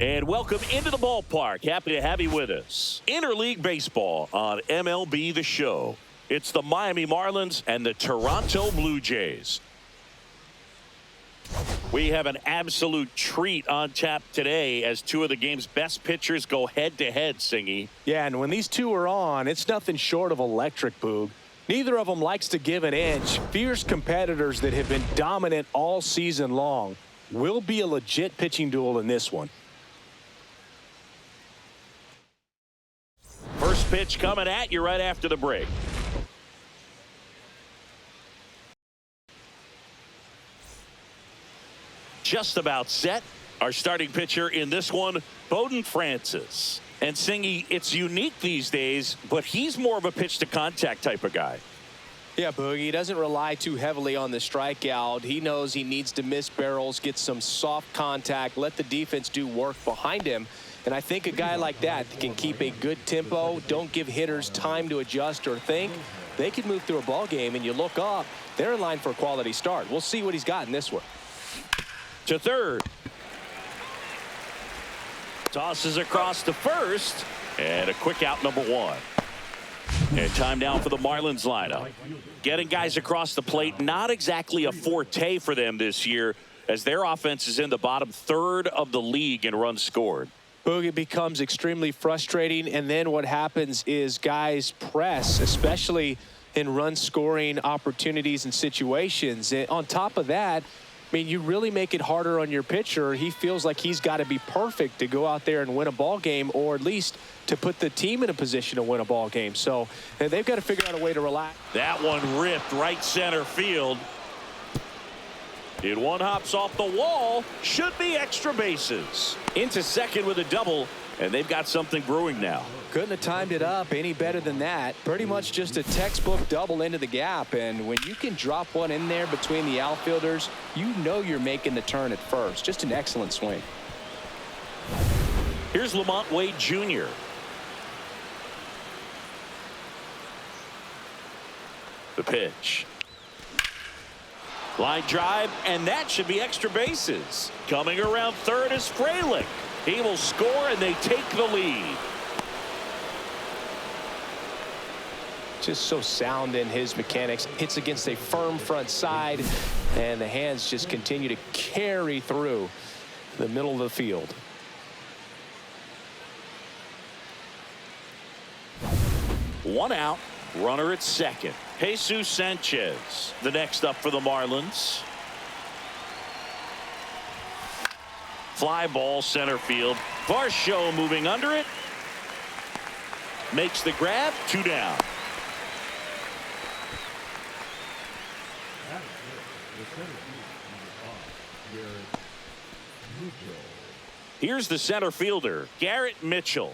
And welcome into the ballpark. Happy to have you with us. Interleague baseball on MLB The Show. It's the Miami Marlins and the Toronto Blue Jays. We have an absolute treat on tap today as two of the game's best pitchers go head-to-head, Singy. Yeah, and when these two are on, it's nothing short of electric, Boog. Neither of them likes to give an inch. Fierce competitors that have been dominant all season long. Will be a legit pitching duel in this one. First pitch coming at you right after the break. Just about set. Our starting pitcher in this one, Bowden Francis. And Singy, it's unique these days, but he's more of a pitch to contact type of guy. Yeah, Boogie, he doesn't rely too heavily on the strikeout. He knows he needs to miss barrels, get some soft contact, let the defense do work behind him. And I think a guy like that can keep a good tempo, don't give hitters time to adjust or think. They can move through a ball game, and you look up, they're in line for a quality start. We'll see what he's got in this one. To third. Tosses across to first. And a quick out, number one. And time now for the Marlins lineup. Getting guys across the plate, not exactly a forte for them this year, as their offense is in the bottom third of the league in runs scored. Boog, it becomes extremely frustrating, and then what happens is guys press, especially in run scoring opportunities and situations. And on top of that, I mean, you really make it harder on your pitcher. He feels like he's got to be perfect to go out there and win a ball game, or at least to put the team in a position to win a ball game. So they've got to figure out a way to relax. That one ripped right center field. In one hops off the wall. Should be extra bases. Into second with a double, and they've got something brewing now. Couldn't have timed it up any better than that. Pretty much just a textbook double into the gap. And when you can drop one in there between the outfielders, you know you're making the turn at first. Just an excellent swing. Here's Lamont Wade Jr. The pitch. Line drive, and that should be extra bases. Coming around third is Frelick. He will score, and they take the lead. Just so sound in his mechanics. Hits against a firm front side, and the hands just continue to carry through the middle of the field. One out, runner at second. Jesus Sanchez, the next up for the Marlins. Fly ball center field. Varsho moving under it. Makes the grab, 2 down. Here's the center fielder, Garrett Mitchell.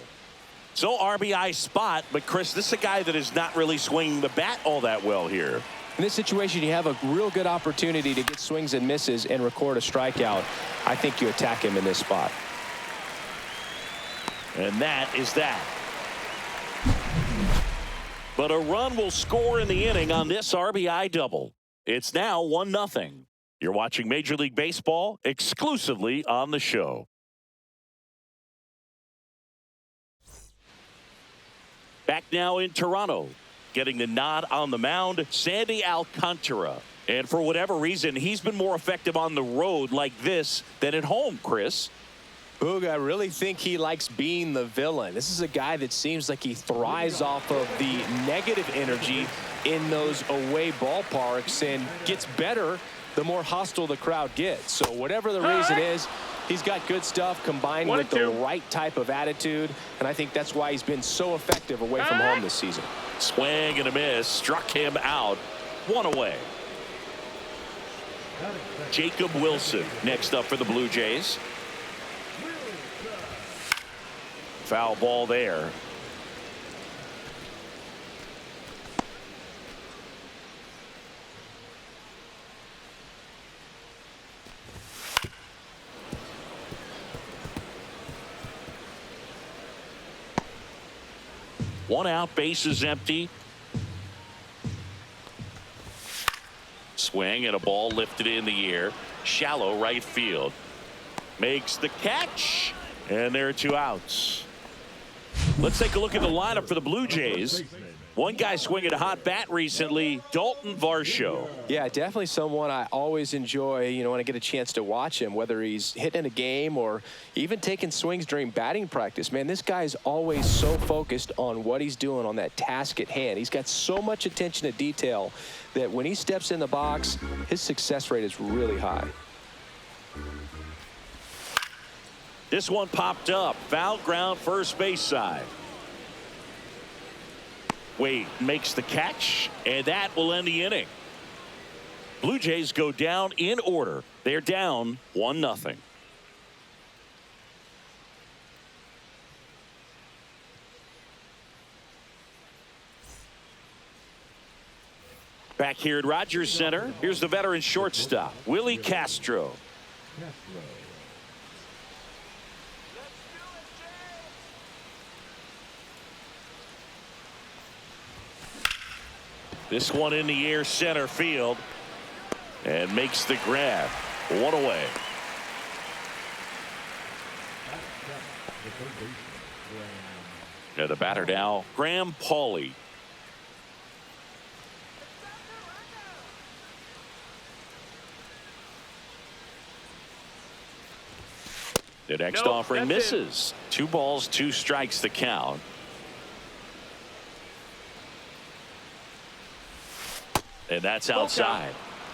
So RBI spot, but Chris, this is a guy that is not really swinging the bat all that well here. In this situation, you have a real good opportunity to get swings and misses and record a strikeout. I think you attack him in this spot. And that is that. But a run will score in the inning on this RBI double. It's now 1-0. You're watching Major League Baseball exclusively on the show. Back now in Toronto, getting the nod on the mound, Sandy Alcantara. And for whatever reason, he's been more effective on the road like this than at home, Chris. Boog, I really think he likes being the villain. This is a guy that seems like he thrives off of the negative energy in those away ballparks and gets better the more hostile the crowd gets. So whatever the reason is, he's got good stuff combined with the right type of attitude, and I think that's why he's been so effective away from home this season. Swing and a miss, struck him out. 1 away. Jacob Wilson next up for the Blue Jays. Foul ball there. One out, bases empty. Swing and a ball lifted in the air. Shallow right field. Makes the catch. And there are 2 outs. Let's take a look at the lineup for the Blue Jays. One guy swinging a hot bat recently, Dalton Varsho. Yeah, definitely someone I always enjoy, when I get a chance to watch him, whether he's hitting a game or even taking swings during batting practice. Man, this guy's always so focused on what he's doing on that task at hand. He's got so much attention to detail that when he steps in the box, his success rate is really high. This one popped up. Foul ground, first base side. Wade makes the catch, and that will end the inning. Blue Jays go down in order. They're down 1-0. Back here at Rogers Center, here's the veteran shortstop, Willie Castro. This one in the air, center field, and makes the grab. 1 away. And the batter now, Graham Pauley. The next offering misses. 2 balls, 2 strikes the count. And that's outside.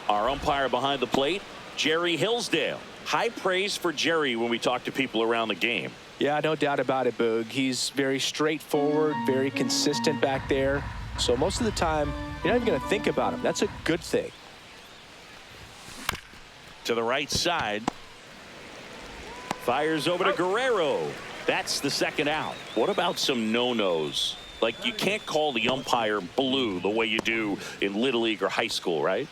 Our umpire behind the plate, Jerry Hillsdale. High praise for Jerry when we talk to people around the game. Yeah, no doubt about it, Boog. He's very straightforward, very consistent back there. So most of the time, you're not even going to think about him. That's a good thing. To the right side. Fires over to Guerrero. That's the second out. What about some no-nos? Like, you can't call the umpire blue the way you do in Little League or high school, right?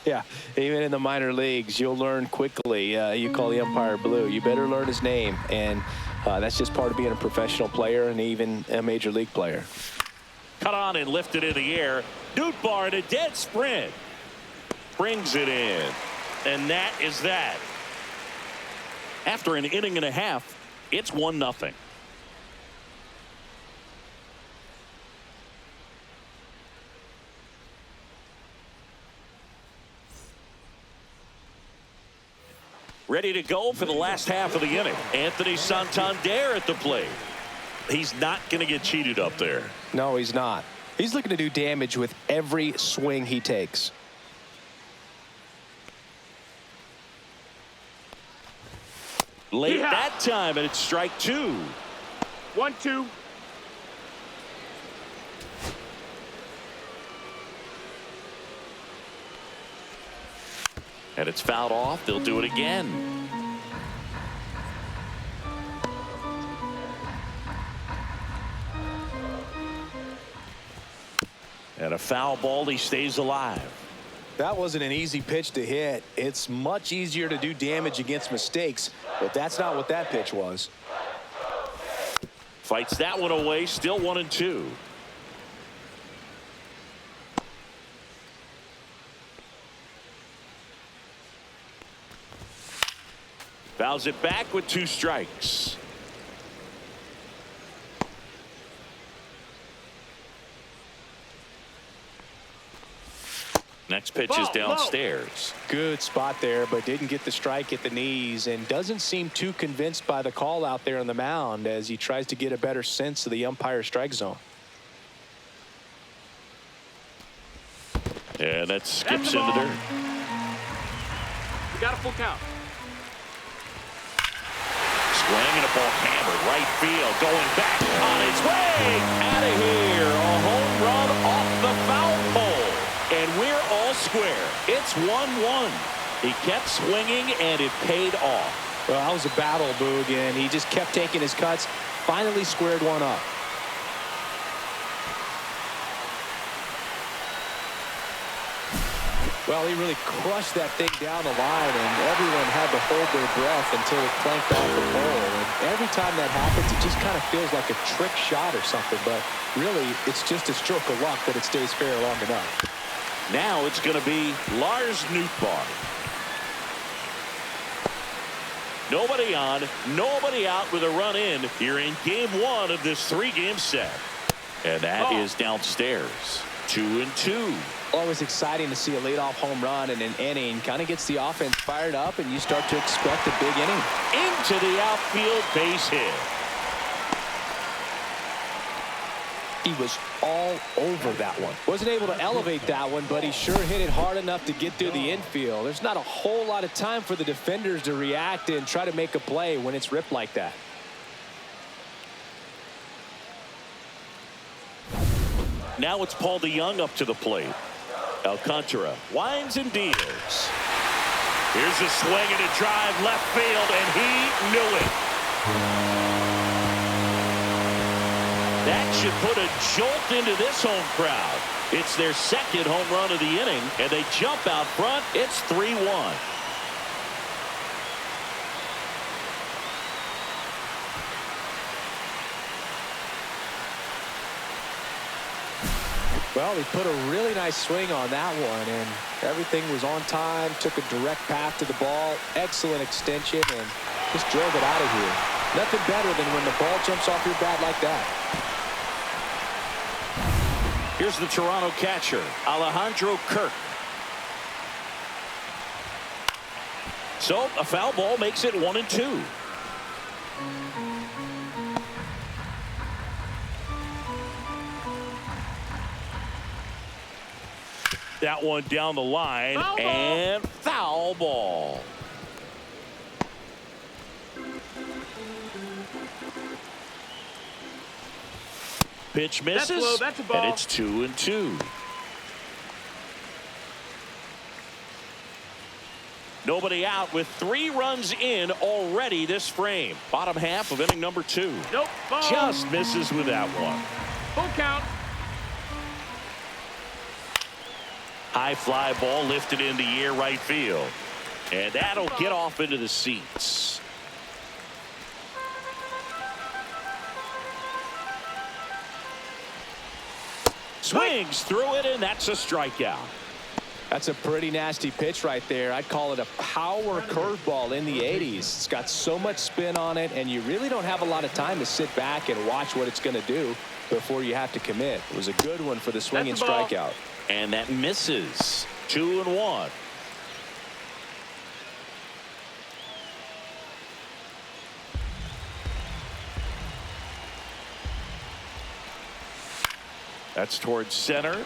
Yeah, even in the minor leagues, you'll learn quickly. You call the umpire blue. You better learn his name. And that's just part of being a professional player and even a major league player. Cut on and lifted in the air. Nootbaar in a dead sprint. Brings it in. And that is that. After an inning and a half, it's 1-0. Ready to go for the last half of the inning. Anthony Santander at the plate. He's not going to get cheated up there. No, he's not. He's looking to do damage with every swing he takes. Late that time, and it's strike 2. 1-2. And it's fouled off. They'll do it again. And a foul ball. He stays alive. That wasn't an easy pitch to hit. It's much easier to do damage against mistakes, but that's not what that pitch was. Fights that one away. Still 1-2. Fouls it back with 2 strikes. Next pitch is downstairs. Good spot there, but didn't get the strike at the knees and doesn't seem too convinced by the call out there on the mound as he tries to get a better sense of the umpire's strike zone. And that skips into dirt. We got a full count. Swing and a ball hammered right field, going back on its way out of here. A home run off the foul pole, and we're all square. It's 1-1. He kept swinging and it paid off. Well, that was a battle, Boog, and he just kept taking his cuts. Finally squared one up. Well, he really crushed that thing down the line, and everyone had to hold their breath until it clanked off the pole. And every time that happens, it just kind of feels like a trick shot or something. But really, it's just a stroke of luck that it stays fair long enough. Now it's going to be Lars Nootbaar. Nobody on, nobody out with a run in here in game one of this 3-game set. And that is downstairs. 2-2. Always exciting to see a leadoff home run in an inning. Kind of gets the offense fired up, and you start to expect a big inning. Into the outfield, base hit. He was all over that one. Wasn't able to elevate that one, but he sure hit it hard enough to get through the infield. There's not a whole lot of time for the defenders to react and try to make a play when it's ripped like that. Now it's Paul DeYoung up to the plate. Alcantara winds and deals. Here's a swing and a drive left field, and he knew it. That should put a jolt into this home crowd. It's their second home run of the inning, and they jump out front. It's 3-1. Well, he put a really nice swing on that one, and everything was on time, took a direct path to the ball, excellent extension, and just drove it out of here. Nothing better than when the ball jumps off your bat like that. Here's the Toronto catcher, Alejandro Kirk. So a foul ball makes it 1-2. That one down the line, and foul ball. Pitch misses, that's low, that's a ball. and it's 2-2. Nobody out with 3 runs in already this frame. Bottom half of inning number 2. Nope, ball. Just misses with that one. Full count. High fly ball lifted in the air right field. And that'll get off into the seats. Swings through it, and that's a strikeout. That's a pretty nasty pitch right there. I'd call it a power curveball in the 80s. It's got so much spin on it, and you really don't have a lot of time to sit back and watch what it's going to do before you have to commit. It was a good one for the swing and strikeout. And that misses. 2-1. That's towards center.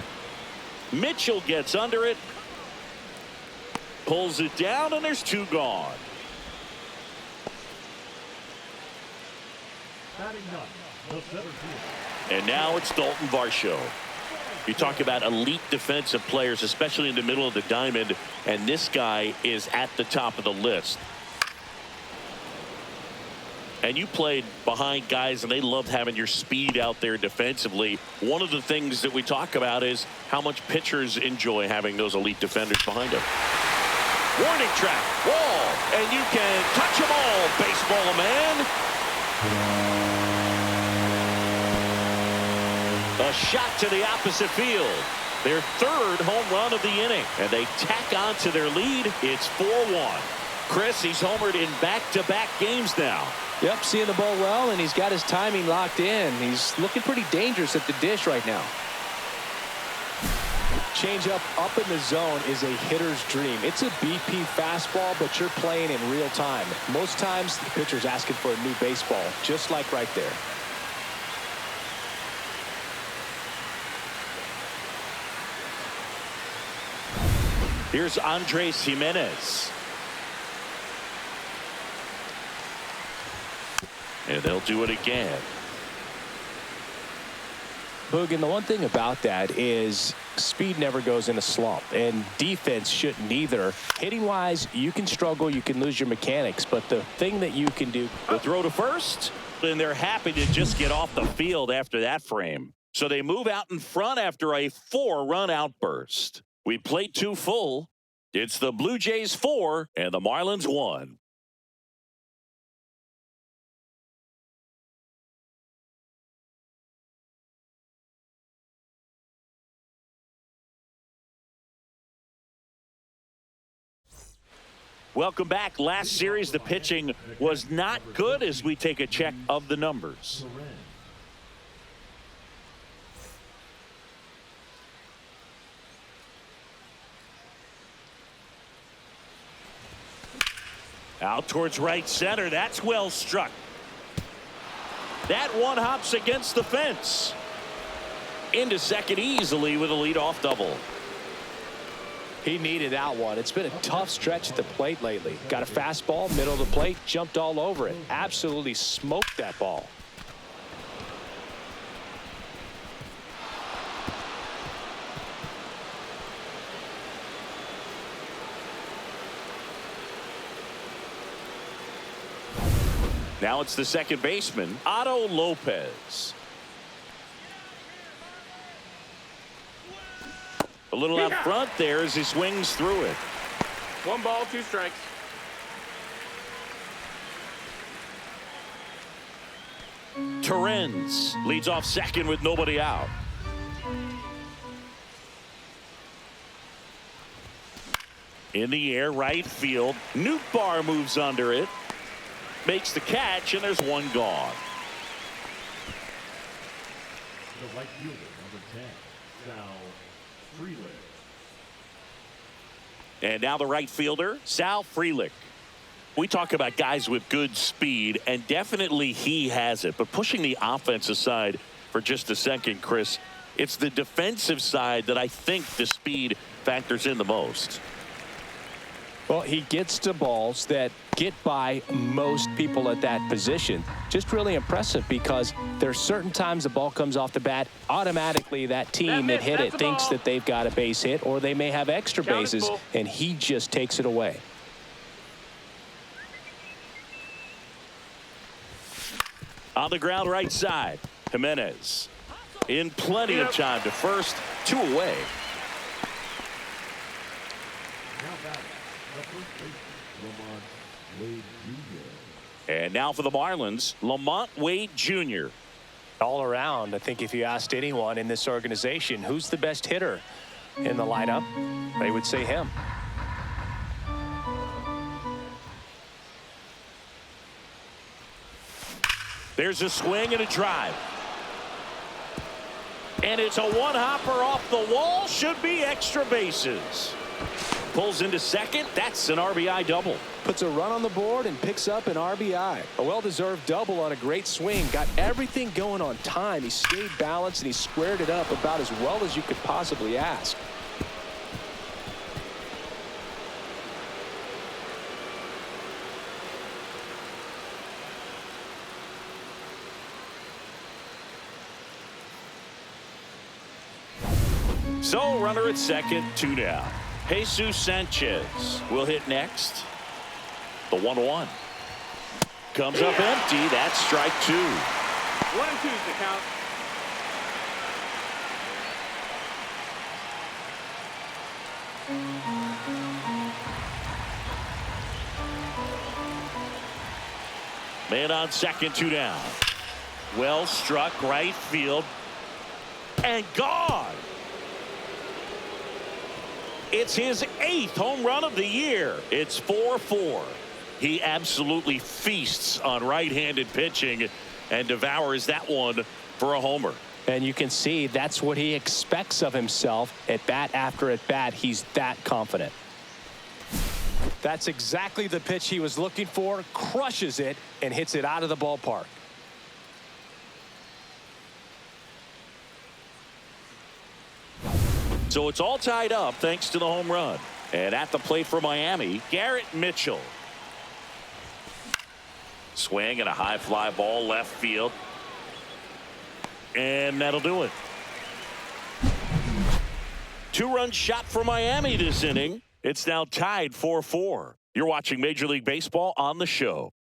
Mitchell gets under it. Pulls it down, and there's 2 gone. And now it's Dalton Varsho. You talk about elite defensive players, especially in the middle of the diamond, and this guy is at the top of the list. And you played behind guys, and they loved having your speed out there defensively. One of the things that we talk about is how much pitchers enjoy having those elite defenders behind them. Warning track, wall, and you can touch them all, baseball man. A shot to the opposite field. Their 3rd home run of the inning, and they tack on to their lead. It's 4-1. Chris, he's homered in back-to-back games now. Yep, seeing the ball well, and he's got his timing locked in. He's looking pretty dangerous at the dish right now. Changeup up in the zone is a hitter's dream. It's a BP fastball, but you're playing in real time. Most times, the pitcher's asking for a new baseball, just like right there. Here's Andres Jimenez. And they'll do it again. Boog, and the one thing about that is speed never goes in a slump, and defense shouldn't either. Hitting-wise, you can struggle, you can lose your mechanics, but the thing that you can do... The throw to first, and they're happy to just get off the field after that frame. So they move out in front after a 4-run outburst. We played 2 full. It's the Blue Jays 4 and the Marlins 1. Welcome back. Last series, the pitching was not good as we take a check of the numbers. Out towards right center. That's well struck. That one hops against the fence. Into second easily with a leadoff double. He needed that one. It's been a tough stretch at the plate lately. Got a fastball, middle of the plate, jumped all over it. Absolutely smoked that ball. Now it's the second baseman, Otto Lopez. A little out front there as he swings through it. 1 ball, 2 strikes. Torrens leads off second with nobody out. In the air, right field. Nootbaar moves under it. Makes the catch, and there's one gone. The right fielder, number 10, Sal Frelick. And now the right fielder, Sal Frelick. We talk about guys with good speed, and definitely he has it. But pushing the offense aside for just a second, Chris, it's the defensive side that I think the speed factors in the most. Well, he gets to balls that get by most people at that position. Just really impressive because there's certain times the ball comes off the bat, automatically that team that hit it thinks that they've got a base hit or they may have extra bases, and he just takes it away. On the ground right side, Jimenez in plenty of time to first, 2 away. And now for the Marlins, Lamont Wade Jr. All around, I think if you asked anyone in this organization who's the best hitter in the lineup, they would say him. There's a swing and a drive. And it's a one-hopper off the wall. Should be extra bases. Pulls into second. That's an RBI double. Puts a run on the board and picks up an RBI. A well-deserved double on a great swing. Got everything going on time. He stayed balanced and he squared it up about as well as you could possibly ask. So runner at second, 2 down. Jesus Sanchez will hit next. The 1-1 comes up empty. That's strike 2. 1 and 2 is the count. Man on second, 2 down. Well struck right field and gone. It's his 8th home run of the year. It's 4-4. He absolutely feasts on right-handed pitching and devours that one for a homer. And you can see that's what he expects of himself at bat after at bat. He's that confident. That's exactly the pitch he was looking for. Crushes it and hits it out of the ballpark. So it's all tied up thanks to the home run. And at the plate for Miami, Garrett Mitchell. Swing and a high fly ball left field. And that'll do it. 2-run shot for Miami this inning. It's now tied 4-4. You're watching Major League Baseball on the show.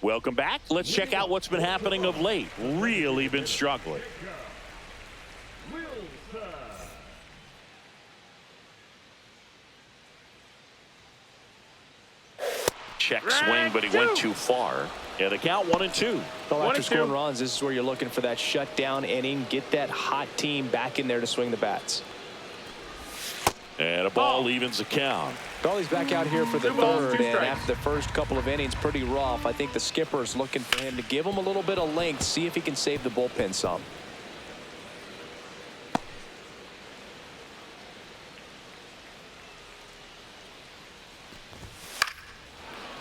Welcome back. Let's check out what's been happening of late. Really been struggling. check swing, but he went too far. And the count 1-2. Well, after scoring runs, this is where you're looking for that shutdown inning. Get that hot team back in there to swing the bats. And a ball evens the count. Well, back out here for the third, and after the first couple of innings, pretty rough. I think the skipper's looking for him to give him a little bit of length, see if he can save the bullpen some.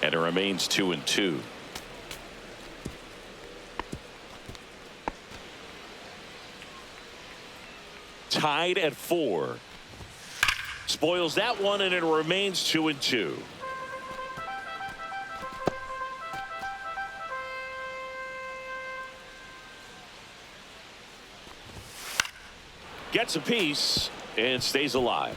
And it remains 2-2. Tied at 4. Spoils that one, and it remains 2-2. Gets a piece and stays alive.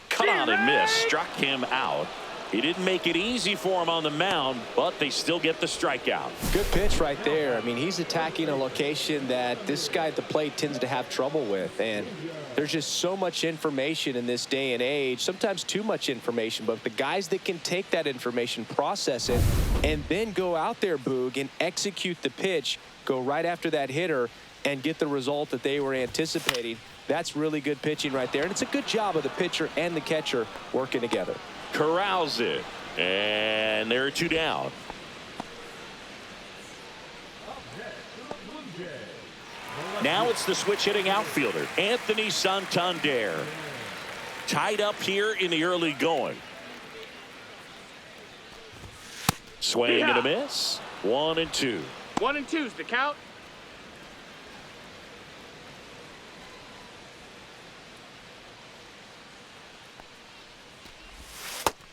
Cut on and miss. Struck him out. He didn't make it easy for him on the mound, but they still get the strikeout. Good pitch right there. I mean, he's attacking a location that this guy at the plate tends to have trouble with. And there's just so much information in this day and age, sometimes too much information. But the guys that can take that information, process it, and then go out there, Boog, and execute the pitch, go right after that hitter, and get the result that they were anticipating, that's really good pitching right there. And it's a good job of the pitcher and the catcher working together. Corrals it, and there are 2 down. Now it's the switch hitting outfielder, Anthony Santander. Tied up here in the early going. Swing and a miss. 1-2. 1-2's the count.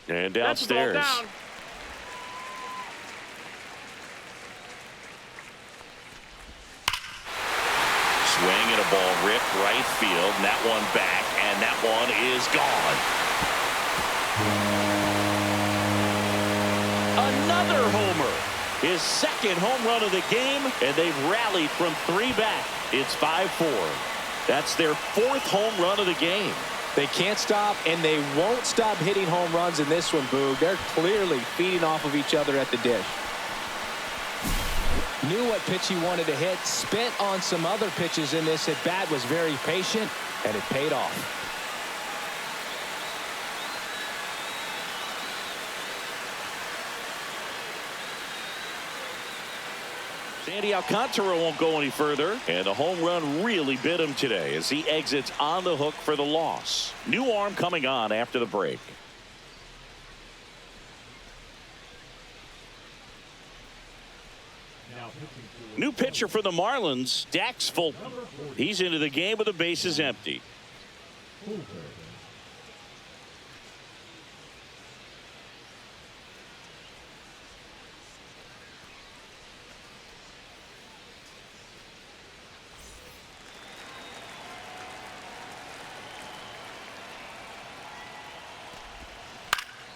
And downstairs. Down. Swing and a ball ripped right field. And that one back, and that one is gone. Another homer. His second home run of the game, and they've rallied from 3 back. It's 5-4. That's their 4th home run of the game. They can't stop, and they won't stop hitting home runs in this one, Boog. They're clearly feeding off of each other at the dish. Knew what pitch he wanted to hit, spent on some other pitches in this at bat, was very patient, and it paid off. Sandy Alcantara won't go any further, and the home run really bit him today as he exits on the hook for the loss. New arm coming on after the break. New pitcher for the Marlins, Dax Fulton. He's into the game with the bases empty.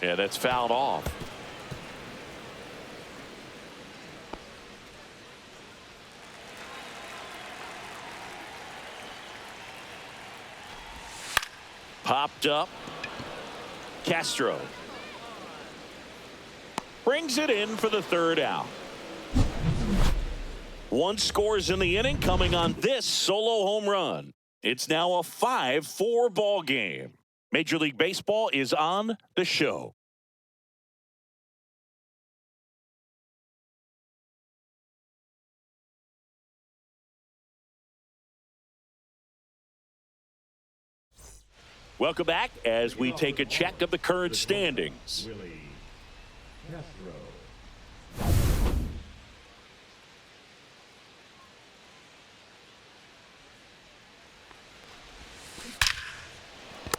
Yeah, that's fouled off. Popped up. Castro brings it in for the 3rd out. 1 scores in the inning coming on this solo home run. It's now a 5-4 ball game. Major League Baseball is on the show. Welcome back as we take a check of the current standings.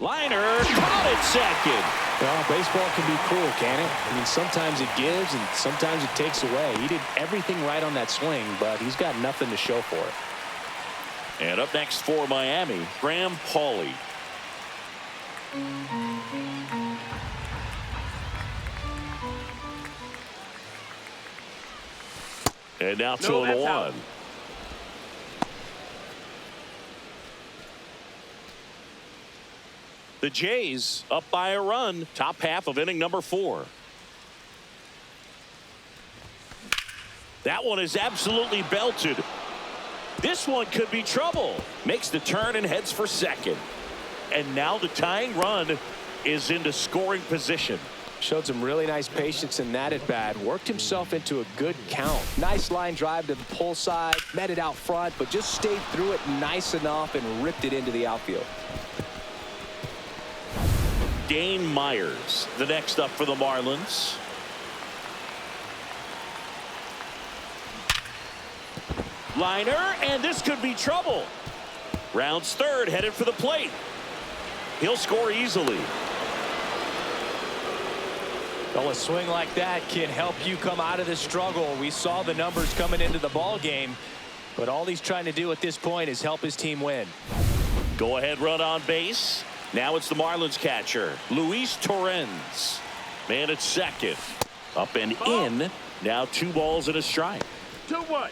Liner caught at second. Well, baseball can be cruel, can it? I mean, sometimes it gives and sometimes it takes away. He did everything right on that swing, but he's got nothing to show for it. And up next for Miami, Graham Pauley. And now 2-1. The Jays up by a run, top half of inning number 4. That one is absolutely belted. This one could be trouble. Makes the turn and heads for second. And now the tying run is into scoring position. Showed some really nice patience in that at bat. Worked himself into a good count. Nice line drive to the pull side. Met it out front, but just stayed through it nice enough and ripped it into the outfield. Dane Myers, the next up for the Marlins. Liner, and this could be trouble. Rounds third, headed for the plate. He'll score easily. Well, a swing like that can help you come out of the struggle. We saw the numbers coming into the ball game, but all he's trying to do at this point is help his team win. Go ahead run on base. Now it's the Marlins catcher, Luis Torrens. Man at second. Up and in. Now 2 balls and a strike. 2-1.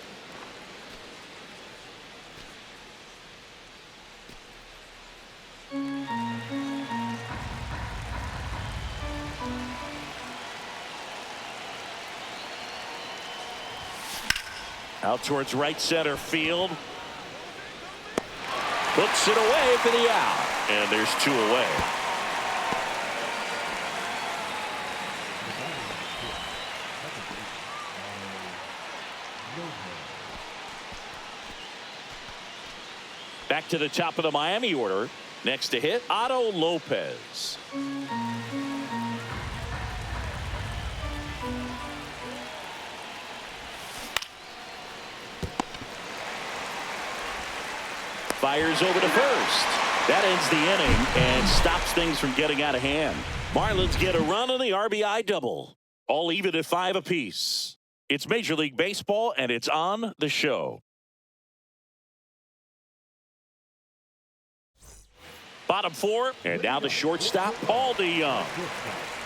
Out towards right center field. Puts it away for the out. And there's 2 away. Back to the top of the Miami order. Next to hit, Otto Lopez. Fires over to first. That ends the inning and stops things from getting out of hand. Marlins get a run on the RBI double. All even at 5 apiece. It's Major League Baseball, and it's on the show. Bottom 4, and now the shortstop, Paul DeYoung.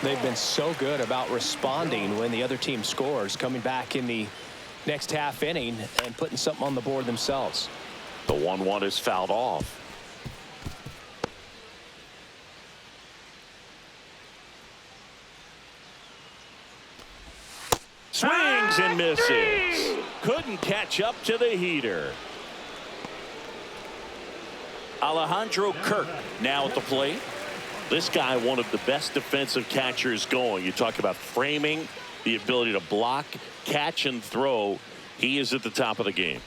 They've been so good about responding when the other team scores, coming back in the next half inning and putting something on the board themselves. The 1-1 is fouled off. Swings and misses. Couldn't catch up to the heater. Alejandro Kirk now at the plate. This guy, one of the best defensive catchers going. You talk about framing, the ability to block, catch, and throw. He is at the top of the game.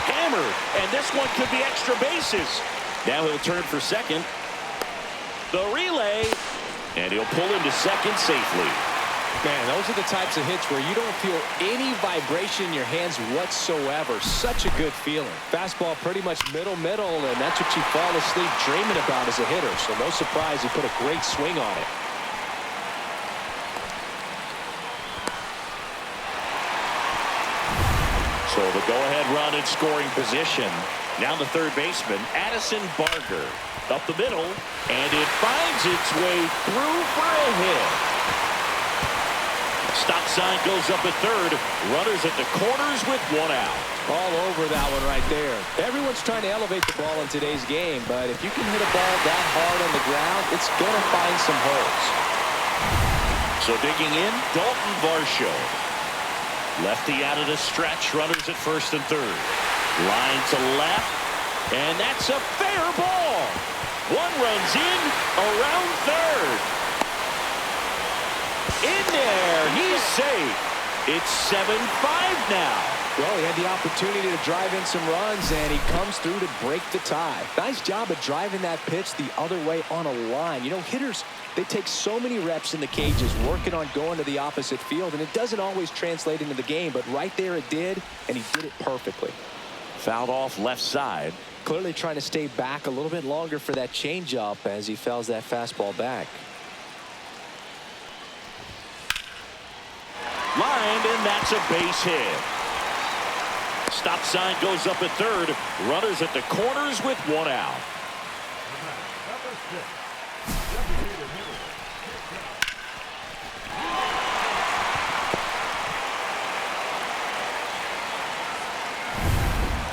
Hammered, and this one could be extra bases. Now he'll turn for second. The relay, and he'll pull into second safely. Man, those are the types of hits where you don't feel any vibration in your hands whatsoever. Such a good feeling. Fastball pretty much middle, and that's what you fall asleep dreaming about as a hitter. So no surprise he put a great swing on it. So the go-ahead run in scoring position. Now the third baseman, Addison Barker. Up the middle, and it finds its way through for a hit. Stop sign goes up at third. Runners at the corners with 1 out. All over that one right there. Everyone's trying to elevate the ball in today's game, but if you can hit a ball that hard on the ground, it's going to find some holes. So digging in, Dalton Varsho. Lefty out of the stretch. Runners at first and third. Line to left, and that's a fair ball. One runs in, around third. In there, he's safe. It's 7-5 now. Well, he had the opportunity to drive in some runs, and he comes through to break the tie. Nice job of driving that pitch the other way on a line. You know, hitters, they take so many reps in the cages working on going to the opposite field, and it doesn't always translate into the game, but right there it did, and he did it perfectly. Fouled off left side. Clearly trying to stay back a little bit longer for that changeup as he fouls that fastball back. Lined, and that's a base hit. Stop sign goes up at third. Runners at the corners with 1 out. Number 6. Designated hitter.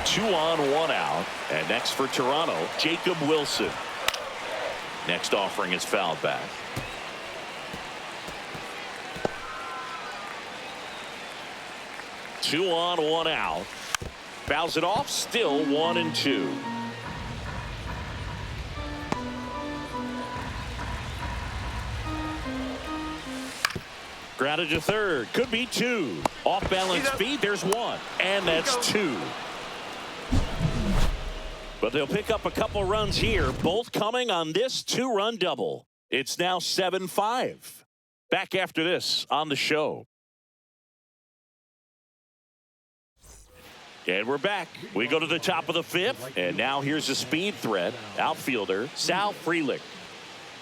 2 on, 1 out. And next for Toronto, Jacob Wilson. Next offering is fouled back. Two on, one out. Fouls it off, still 1-2. Grounded to third. Could be two. Off balance feed. There's one. And that's two. But they'll pick up a couple runs here, both coming on this two-run double. It's now 7-5. Back after this on the show. And we're back. We go to the top of the fifth. And now here's a speed threat. Outfielder, Sal Frelick.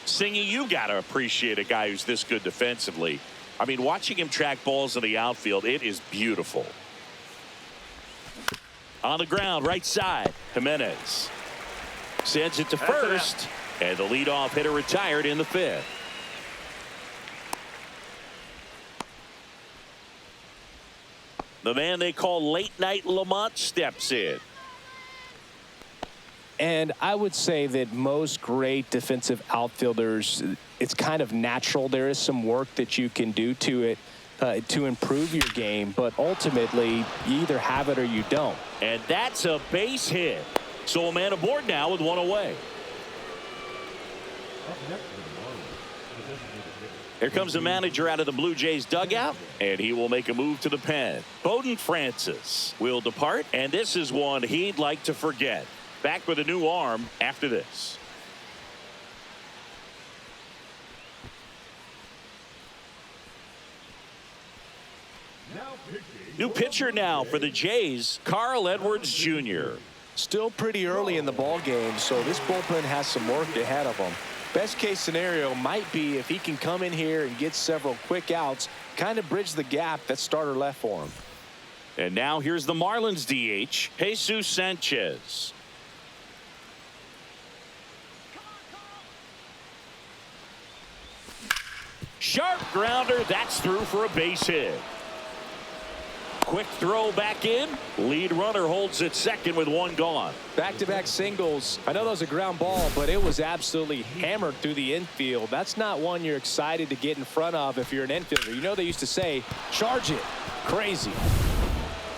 Singy, you got to appreciate a guy who's this good defensively. I mean, watching him track balls in the outfield, it is beautiful. On the ground, right side, Jimenez sends it to first, and the leadoff hitter retired in the fifth. The man they call Late Night Lamont steps in. And I would say that most great defensive outfielders, it's kind of natural. There is some work that you can do to it to improve your game, but ultimately you either have it or you don't. And that's a base hit. So a man aboard now with one away. Here comes the manager out of the Blue Jays dugout, and he will make a move to the pen. Bowden Francis will depart, and this is one he'd like to forget. Back with a new arm after this. New pitcher now for the Jays, Carl Edwards Jr. Still pretty early in the ball game, so this bullpen has some work ahead of them. Best case scenario might be if he can come in here and get several quick outs, kind of bridge the gap that starter left for him. And now here's the Marlins DH, Jesus Sanchez. Sharp grounder, that's through for a base hit. Quick throw back in. Lead runner holds at second with one gone. Back-to-back singles. I know that was a ground ball, but it was absolutely hammered through the infield. That's not one you're excited to get in front of if you're an infielder. You know they used to say, charge it. Crazy.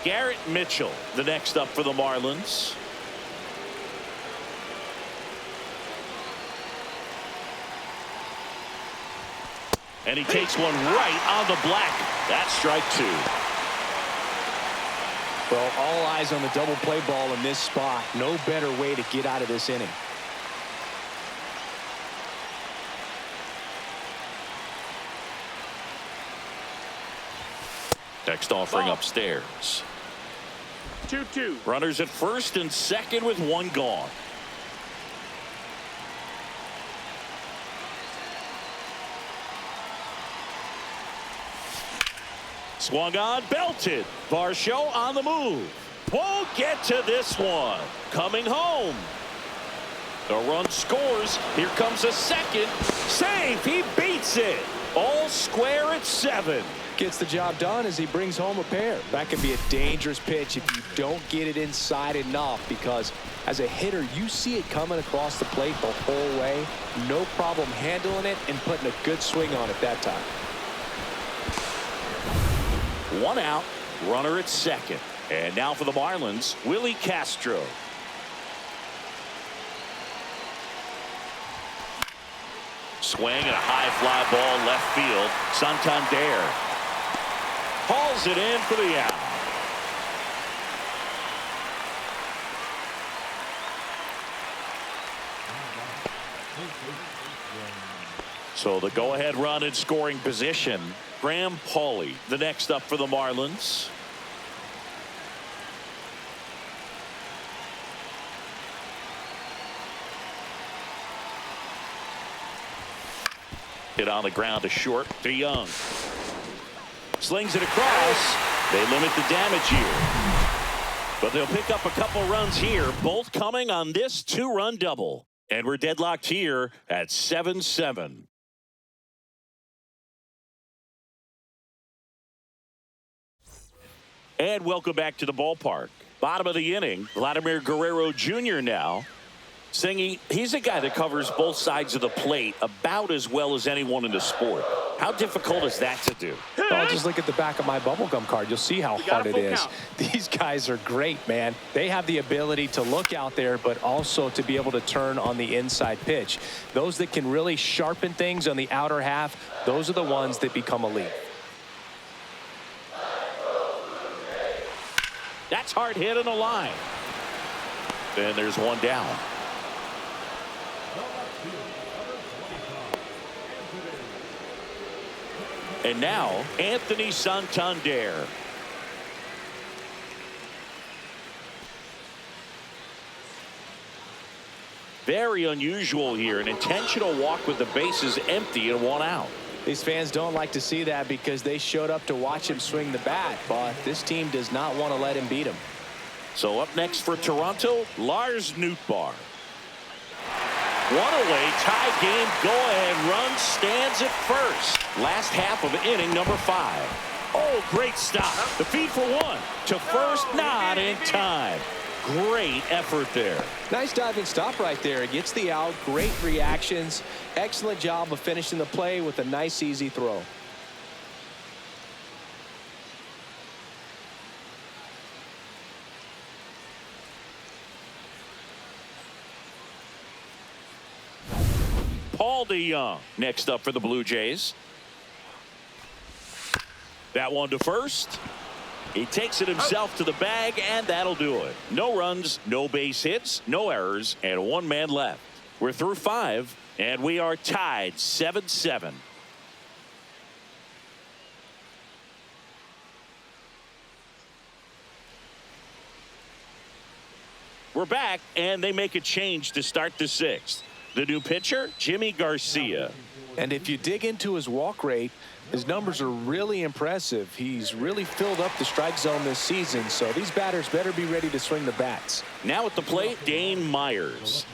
Garrett Mitchell, the next up for the Marlins. And he takes one right on the black. That's strike two. Well, all eyes on the double play ball in this spot. No better way to get out of this inning. Next offering upstairs. 2-2. Runners at first and second with one gone. Swung on, belted. Varsho on the move. Won't get to this one. Coming home. The run scores. Here comes a second. Safe. He beats it. All square at 7. Gets the job done as he brings home a pair. That can be a dangerous pitch if you don't get it inside enough, because as a hitter, you see it coming across the plate the whole way. No problem handling it and putting a good swing on it that time. One out, runner at second. And now for the Marlins, Willie Castro. Swing and a high fly ball left field. Santander hauls it in for the out. So the go-ahead run in scoring position. Graham Pauley, the next up for the Marlins. Hit on the ground to short to Young. Slings it across. They limit the damage here. But they'll pick up a couple runs here, both coming on this two-run double. And we're deadlocked here at 7-7. And welcome back to the ballpark. Bottom of the inning, Vladimir Guerrero Jr. now. Singy, he's a guy that covers both sides of the plate about as well as anyone in the sport. How difficult is that to do? Well, just look at the back of my bubblegum card. You'll see how hard it is. These guys are great, man. They have the ability to look out there, but also to be able to turn on the inside pitch. Those that can really sharpen things on the outer half, those are the ones that become elite. That's hard hit in the line. And there's one down. And now, Anthony Santander. Very unusual here. An intentional walk with the bases empty and one out. These fans don't like to see that because they showed up to watch him swing the bat, but this team does not want to let him beat him. So up next for Toronto, Lars Nootbaar. One away, tie game, go-ahead run, stands at first. Last half of inning number 5. Oh, great stop. The feed for one. To first, not in time. Great effort there. Nice diving stop right there. It gets the out. Great reactions. Excellent job of finishing the play with a nice, easy throw. Paul DeYoung next up for the Blue Jays. That one to first. He takes it himself to the bag, and that'll do it. No runs, no base hits, no errors, and one man left. We're through 5, and we are tied 7-7. We're back, and they make a change to start the 6th. The new pitcher, Jimmy Garcia. And if you dig into his walk rate, his numbers are really impressive. He's really filled up the strike zone this season, so these batters better be ready to swing the bats. Now at the plate, Dane Myers.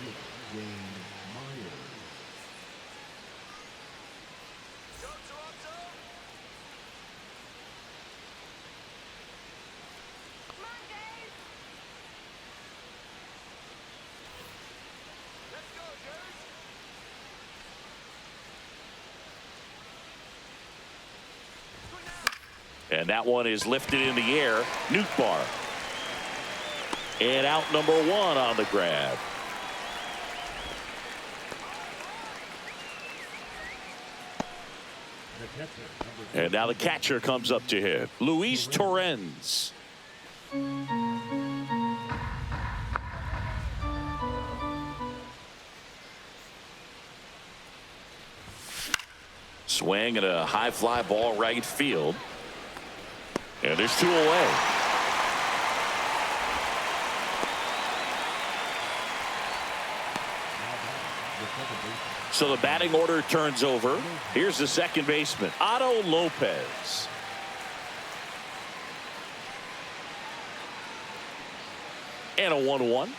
And that one is lifted in the air. Nootbaar. And out number 1 on the grab. And now the catcher comes up to him. Luis Torrens. Swing and a high fly ball right field. And there's 2 away. So the batting order turns over. Here's the second baseman, Otto Lopez. And a 1-1.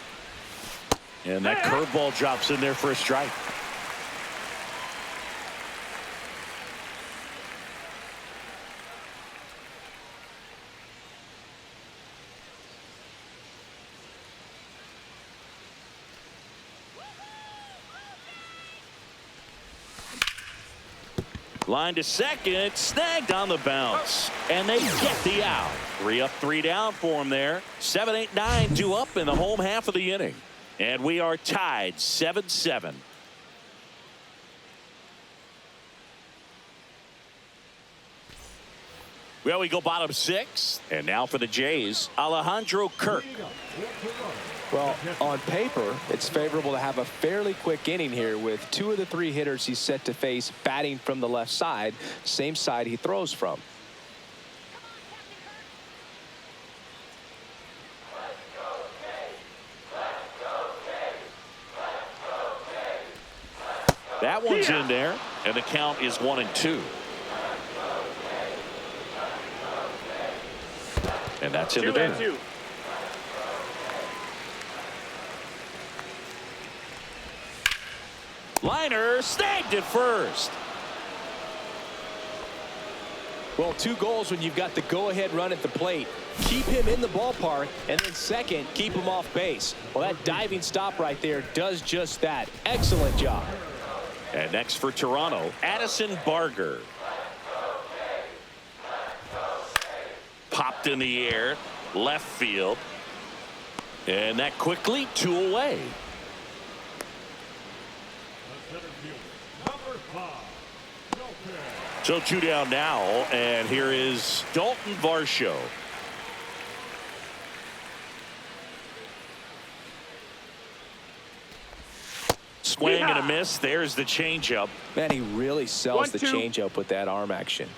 And that curveball drops in there for a strike. Line to second, snagged on the bounce, and they get the out. 3 up, 3 down for him there. 7, 8, 9 due up in the home half of the inning, and we are tied 7-7. Well, we go bottom 6, and now for the Jays, Alejandro Kirk. Well, on paper, it's favorable to have a fairly quick inning here with 2 of the 3 hitters he's set to face batting from the left side, same side he throws from. That one's in there, and the count is 1-2. And that's in the dirt. Liner snagged at first. Well, 2 goals when you've got the go-ahead run at the plate. Keep him in the ballpark, and then second, keep him off base. Well, that diving stop right there does just that. Excellent job. And next for Toronto, Addison Barger. Popped in the air, left field. And that quickly 2 away. So 2 down now, and here is Dalton Varsho. Swing and a miss. There's the changeup. Man, he really sells the 1-2. changeup with that arm action.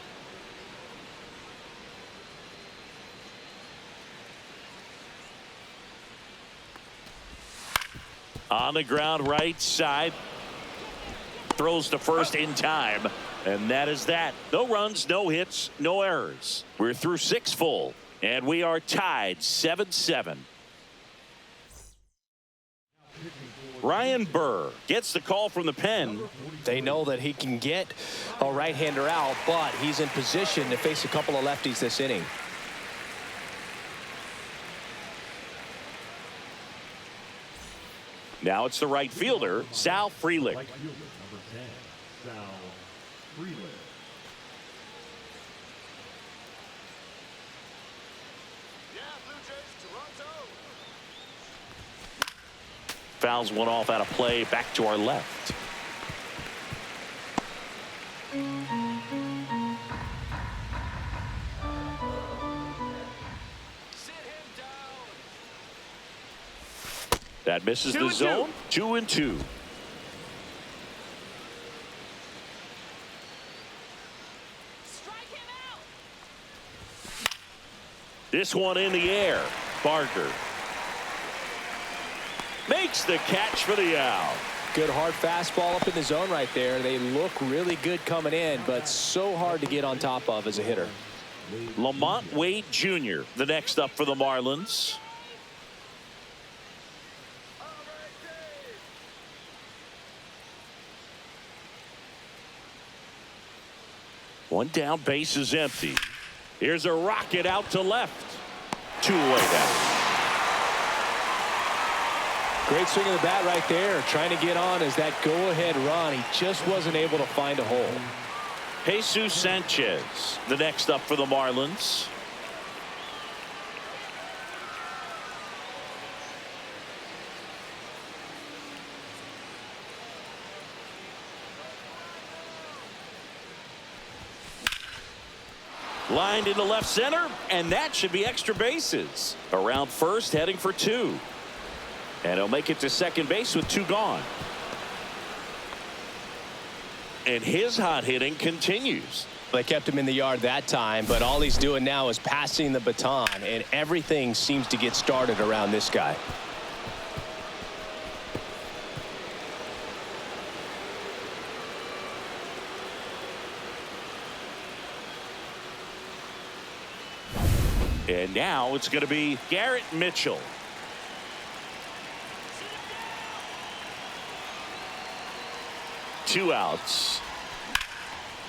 On the ground, right side. Throws to first in time. And that is that. No runs, no hits, no errors. We're through 6 full. And we are tied 7-7. Ryan Burr gets the call from the pen. They know that he can get a right-hander out, but he's in position to face a couple of lefties this inning. Now it's the right fielder, Sal Frelick. Right fielder, number 10, Sal Frelick. Fouls one off out of play, back to our left. That misses the zone. 2-2. This one in the air. Barger makes the catch for the out. Good hard fastball up in the zone right there. They look really good coming in, but so hard to get on top of as a hitter. Lamont Wade Jr. the next up for the Marlins. One down, base is empty. Here's a rocket out to left. 2 away down. Great swing of the bat right there, trying to get on as that go-ahead run. He just wasn't able to find a hole. Jesus Sanchez the next up for the Marlins. Lined into left center, and that should be extra bases. Around first, heading for 2. And he'll make it to second base with 2 gone. And his hot hitting continues. They kept him in the yard that time, but all he's doing now is passing the baton, and everything seems to get started around this guy. And now it's going to be Garrett Mitchell. Two outs.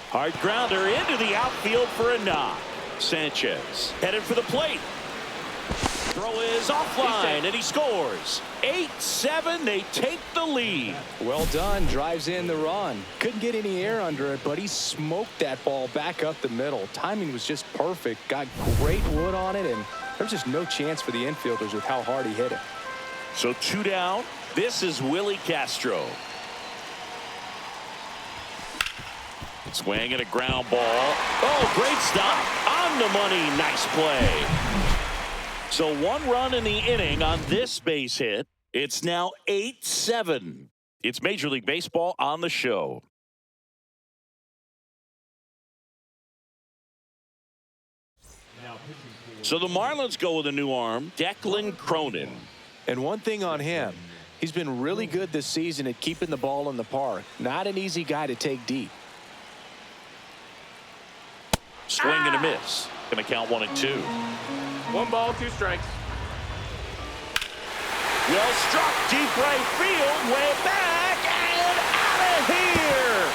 Hard grounder into the outfield for a knock. Sanchez headed for the plate. Throw is offline, and he scores. 8-7, they take the lead. Well done, drives in the run. Couldn't get any air under it, but he smoked that ball back up the middle. Timing was just perfect. Got great wood on it, and there's just no chance for the infielders with how hard he hit it. So 2 down. This is Willie Castro. Swing and a ground ball. Oh, great stop. On the money. Nice play. So 1 run in the inning on this base hit. It's now 8-7. It's Major League Baseball on the show. So the Marlins go with a new arm, Declan Cronin. And one thing on him, he's been really good this season at keeping the ball in the park. Not an easy guy to take deep. Swing and a miss. Going to count 1 and 2. 1 ball, 2 strikes. Well struck, deep right field, way back and out of here.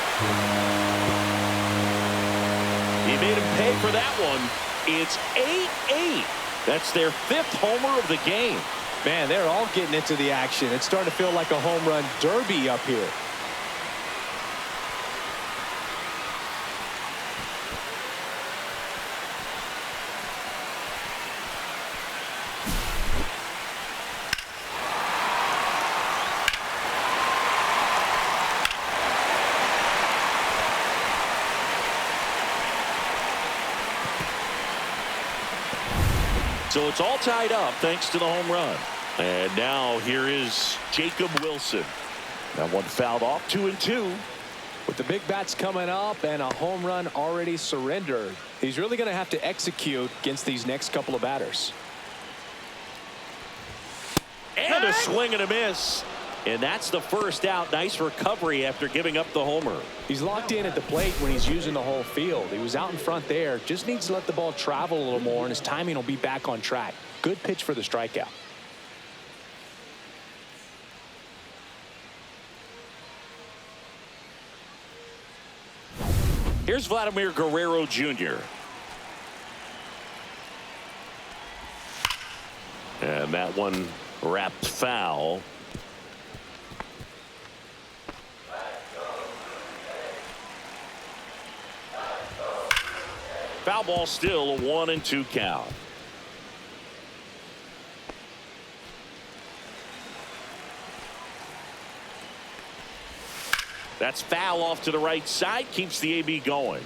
He made him pay for that one. It's 8-8. That's their 5th homer of the game. Man, they're all getting into the action. It's starting to feel like a home run derby up here. So it's all tied up thanks to the home run. And now here is Jacob Wilson. That one fouled off, 2-2. With the big bats coming up and a home run already surrendered, he's really going to have to execute against these next couple of batters. And a swing and a miss. And that's the first out. Nice recovery after giving up the homer. He's locked in at the plate when he's using the whole field. He was out in front there. Just needs to let the ball travel a little more, and his timing will be back on track. Good pitch for the strikeout. Here's Vladimir Guerrero Jr. And that one wrapped foul. Foul ball, still a 1-2 count. That's foul off to the right side, keeps the AB going.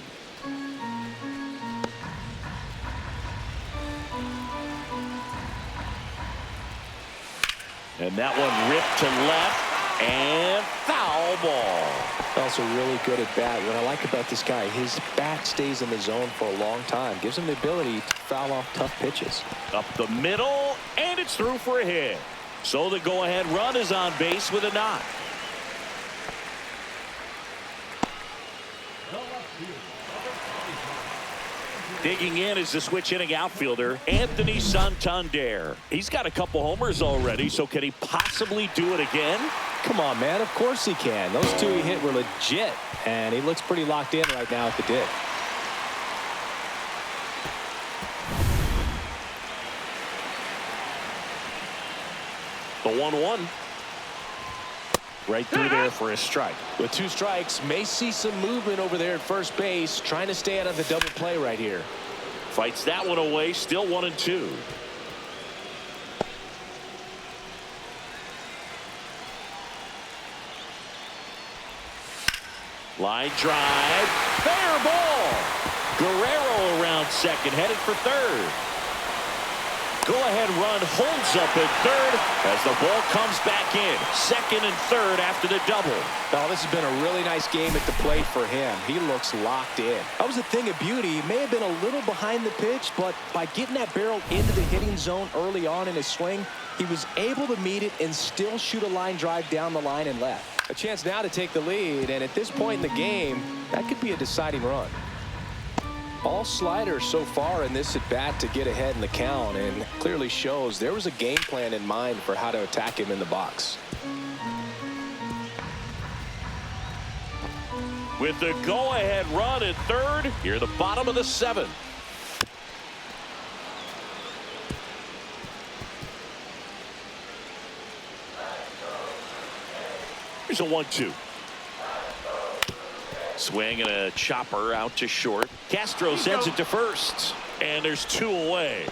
And that one ripped to left, and foul ball. Also really good at bat. What I like about this guy, his bat stays in the zone for a long time. Gives him the ability to foul off tough pitches. Up the middle, and it's through for a hit. So the go-ahead run is on base with a knock. Digging in is the switch hitting outfielder, Anthony Santander. He's got a couple homers already, so can he possibly do it again? Come on, man. Of course he can. Those two he hit were legit, and he looks pretty locked in right now at the dig. The 1-1. Right through there for a strike. With 2 strikes, may see some movement over there at first base, trying to stay out of the double play right here. Fights that one away, still 1-2. Line drive, fair ball. Guerrero around second, headed for third. Go-ahead run holds up at third as the ball comes back in. Second and third after the double. Oh, this has been a really nice game at the plate for him. He looks locked in. That was a thing of beauty. He may have been a little behind the pitch, but by getting that barrel into the hitting zone early on in his swing, he was able to meet it and still shoot a line drive down the line and left. A chance now to take the lead, and at this point in the game, that could be a deciding run. All sliders so far in this at bat to get ahead in the count, and clearly shows there was a game plan in mind for how to attack him in the box. With the go-ahead run at third, here the bottom of the 7th. Here's a 1-2. Swing and a chopper out to short. Castro sends it to first, and there's 2 away.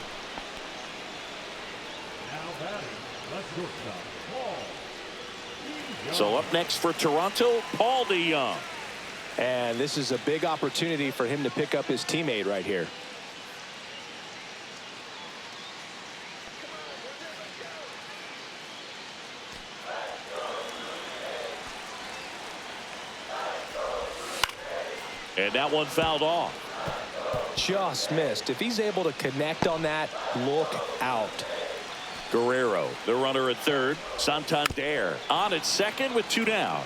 So up next for Toronto, Paul DeYoung. And this is a big opportunity for him to pick up his teammate right here. And that one fouled off. Just missed. If he's able to connect on that, look out. Guerrero, the runner at third. Santander on at second with 2 down.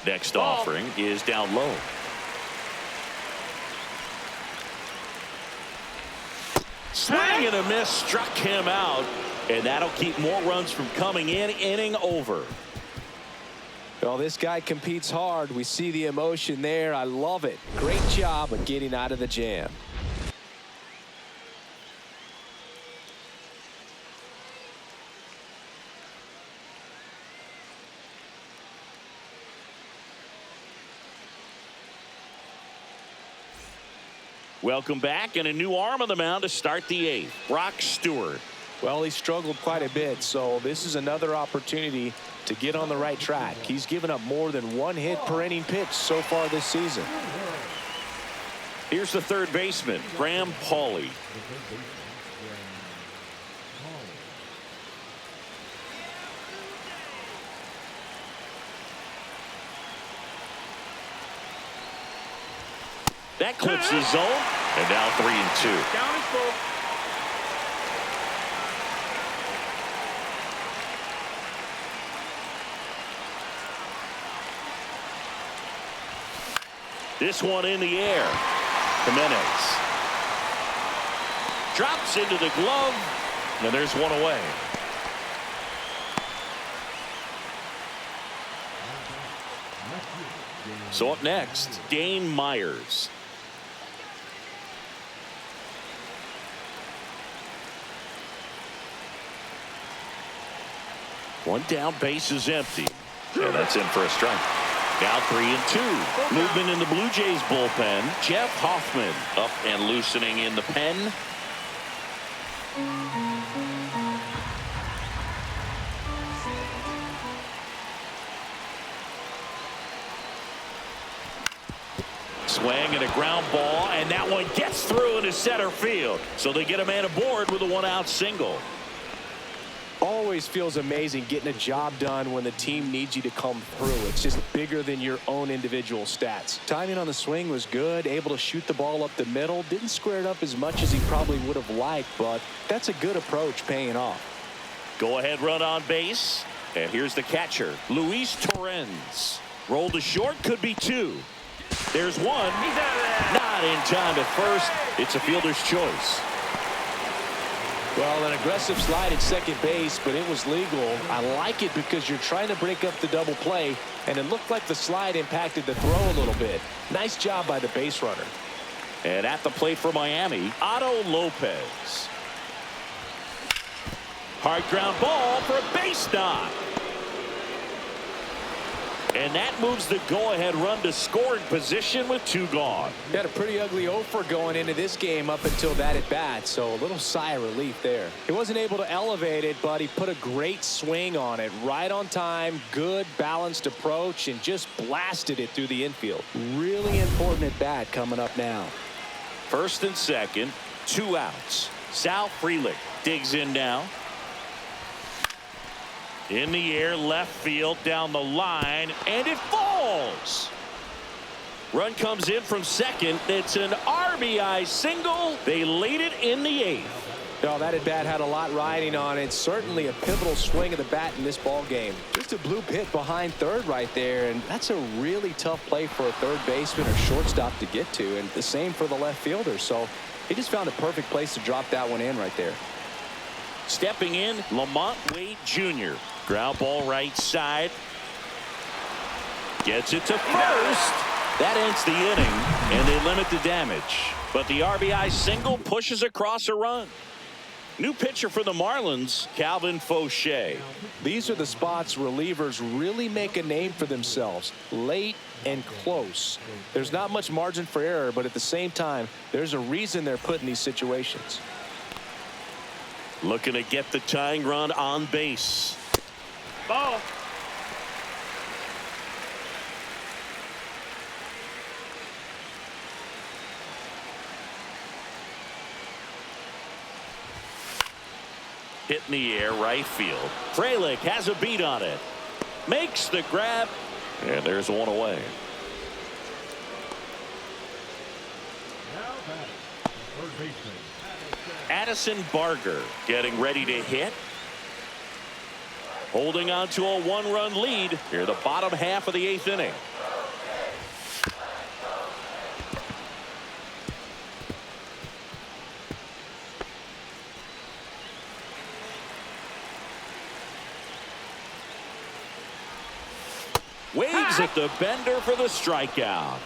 Next offering is down low. Swing and a miss struck him out. And that'll keep more runs from coming in. Inning over. Well, this guy competes hard. We see the emotion there. I love it. Great job of getting out of the jam. Welcome back, and a new arm on the mound to start the 8th. Brock Stewart. Well, he struggled quite a bit, so this is another opportunity to get on the right track. He's given up more than 1 hit per inning pitch so far this season. Here's the third baseman, Graham Pauley. That clips the zone, and now 3-2. Count is full. This one in the air. Jimenez drops into the glove, and there's one away. So up next, Dane Myers. One down, base is empty. And that's in for a strike. Now 3-2. Movement in the Blue Jays bullpen. Jeff Hoffman up and loosening in the pen. Swing and a ground ball, and that one gets through into center field. So they get a man aboard with a 1-out single. Always feels amazing getting a job done when the team needs you to come through. It's just bigger than your own individual stats. Timing on the swing was good, able to shoot the ball up the middle. Didn't square it up as much as he probably would have liked, but that's a good approach paying off. Go ahead run on base. And here's the catcher, Luis Torrens. Roll to short, could be 2. There's 1. Not in time at first. It's a fielder's choice. Well, an aggressive slide at second base, but it was legal. I like it because you're trying to break up the double play, and it looked like the slide impacted the throw a little bit. Nice job by the base runner. And at the plate for Miami, Otto Lopez. Hard ground ball for a base knock. And that moves the go-ahead run to scoring position with 2 gone. He had a pretty ugly offer going into this game up until that at bat, so a little sigh of relief there. He wasn't able to elevate it, but he put a great swing on it. Right on time, good balanced approach, and just blasted it through the infield. Really important at bat coming up now. First and second, 2 outs. Sal Frelick digs in now. In the air, left field, down the line, and it falls. Run comes in from second. It's an RBI single. They lead it in the 8th. No, that at bat had a lot riding on it. Certainly a pivotal swing of the bat in this ball game. Just a blue pit behind third right there, and that's a really tough play for a third baseman or shortstop to get to, and the same for the left fielder. So he just found a perfect place to drop that one in right there. Stepping in, Lamont Wade Jr. Ground ball right side. Gets it to first. That ends the inning, and they limit the damage. But the RBI single pushes across a run. New pitcher for the Marlins, Calvin Fauché. These are the spots relievers really make a name for themselves. Late and close. There's not much margin for error, but at the same time, there's a reason they're put in these situations. Looking to get the tying run on base. Ball. Hit in the air, right field. Frelick has a beat on it. Makes the grab, and there's one away. Now batting, third baseman, Addison Barger getting ready to hit. Holding on to a 1-run lead here, the bottom half of the 8th inning. Waves at the bender for the strikeout.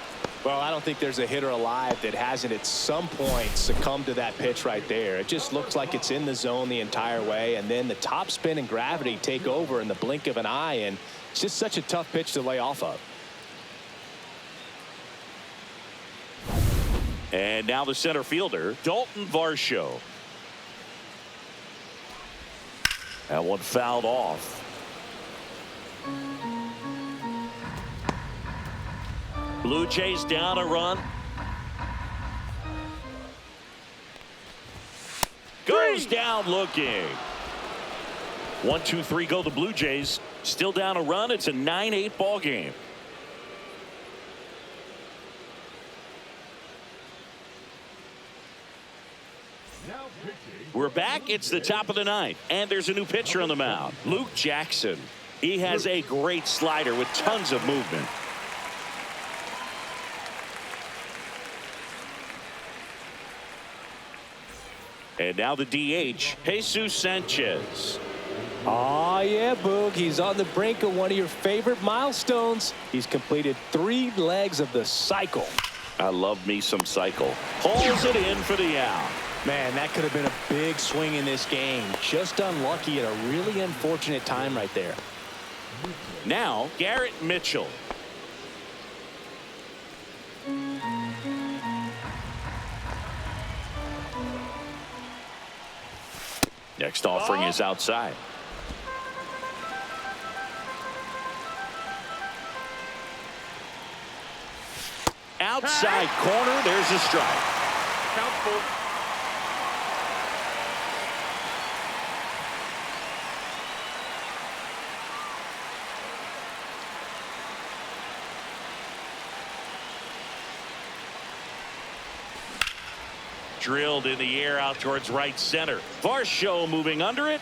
Well, I don't think there's a hitter alive that hasn't at some point succumbed to that pitch right there. It just looks like it's in the zone the entire way, and then the top spin and gravity take over in the blink of an eye, and it's just such a tough pitch to lay off of. And now the center fielder, Dalton Varsho. That one fouled off. Blue Jays down a run. Goes down looking. 1-2-3 go the Blue Jays. Still down a run. It's a 9-8 ball game. We're back. It's the top of the ninth, and there's a new pitcher on the mound, Luke Jackson. He has a great slider with tons of movement. And now the DH, Jesus Sanchez. Oh, yeah, Boog. He's on the brink of one of your favorite milestones. He's completed 3 legs of the cycle. I love me some cycle. Pulls it in for the out. Man, that could have been a big swing in this game. Just unlucky at a really unfortunate time right there. Now, Garrett Mitchell. Next offering is outside. Outside corner, there's a strike. Count full. Drilled in the air out towards right center. Varsho moving under it.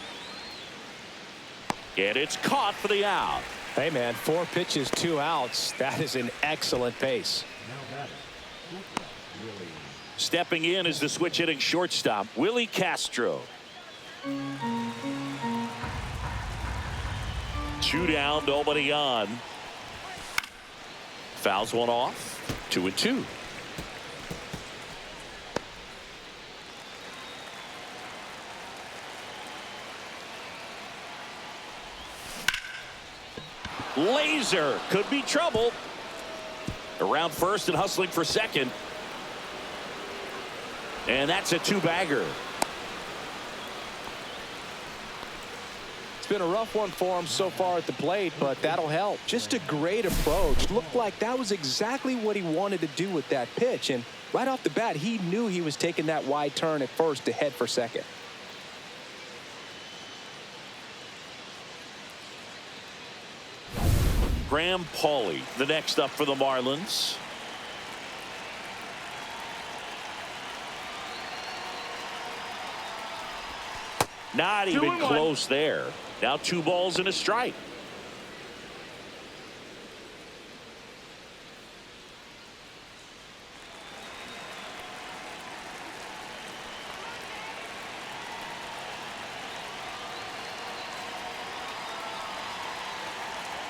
And it's caught for the out. Hey, man, 4 pitches, 2 outs. That is an excellent pace. Stepping in is the switch hitting shortstop, Willie Castro. 2 down, nobody on. Fouls one off. 2-2. Laser could be trouble. Around first and hustling for second. And that's a 2-bagger. It's been a rough one for him so far at the plate, but that'll help. Just a great approach. Looked like that was exactly what he wanted to do with that pitch. And right off the bat, he knew he was taking that wide turn at first to head for second. Graham Pauley, the next up for the Marlins. Not even close there. Now 2 balls and a strike.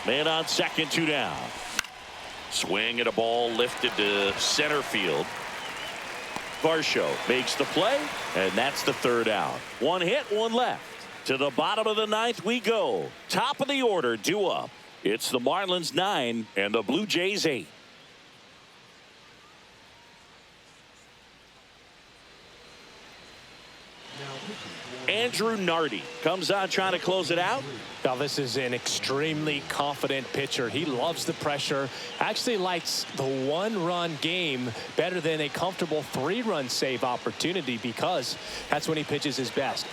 Man on second, 2 down. Swing at a ball lifted to center field. Varsho makes the play, and that's the 3rd out. 1 hit, 1 left. To the bottom of the 9th we go. Top of the order, due up. It's the Marlins 9 and the Blue Jays 8. Andrew Nardi comes on trying to close it out. Now, this is an extremely confident pitcher. He loves the pressure. Actually likes the 1-run game better than a comfortable 3-run save opportunity because that's when he pitches his best.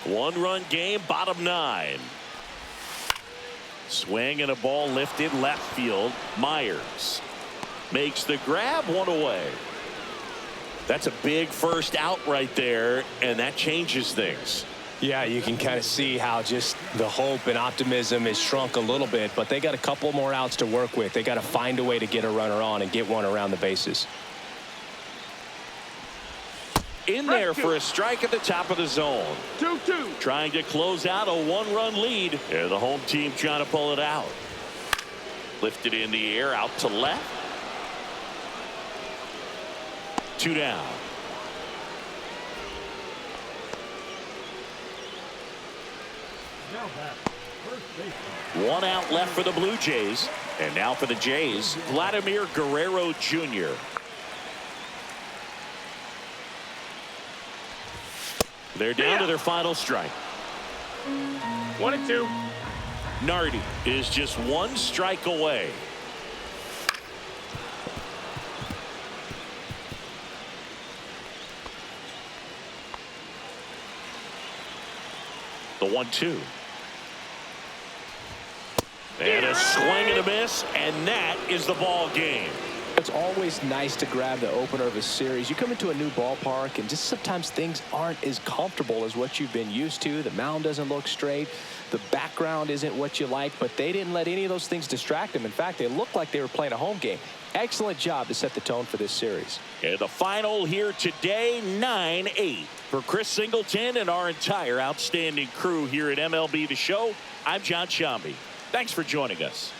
One-run game, bottom 9. Swing and a ball lifted left field. Myers makes the grab, 1 away. That's a big first out right there, and that changes things. Yeah, you can kind of see how just the hope and optimism is shrunk a little bit, but they got a couple more outs to work with. They got to find a way to get a runner on and get one around the bases. In there for a strike at the top of the zone. 2-2. Trying to close out a one-run lead. And the home team trying to pull it out. Lifted in the air out to left. 2 down. Now back, first baseman. 1 out left for the Blue Jays. And now for the Jays, Vladimir Guerrero Jr. They're down to their final strike. 1-2. Nardi is just 1 strike away. The 1-2. And a swing and a miss, and that is the ball game. It's always nice to grab the opener of a series. You come into a new ballpark, and just sometimes things aren't as comfortable as what you've been used to. The mound doesn't look straight. The background isn't what you like, but they didn't let any of those things distract them. In fact, they looked like they were playing a home game. Excellent job to set the tone for this series. And the final here today, 9-8. For Chris Singleton and our entire outstanding crew here at MLB The Show, I'm John Shambi. Thanks for joining us.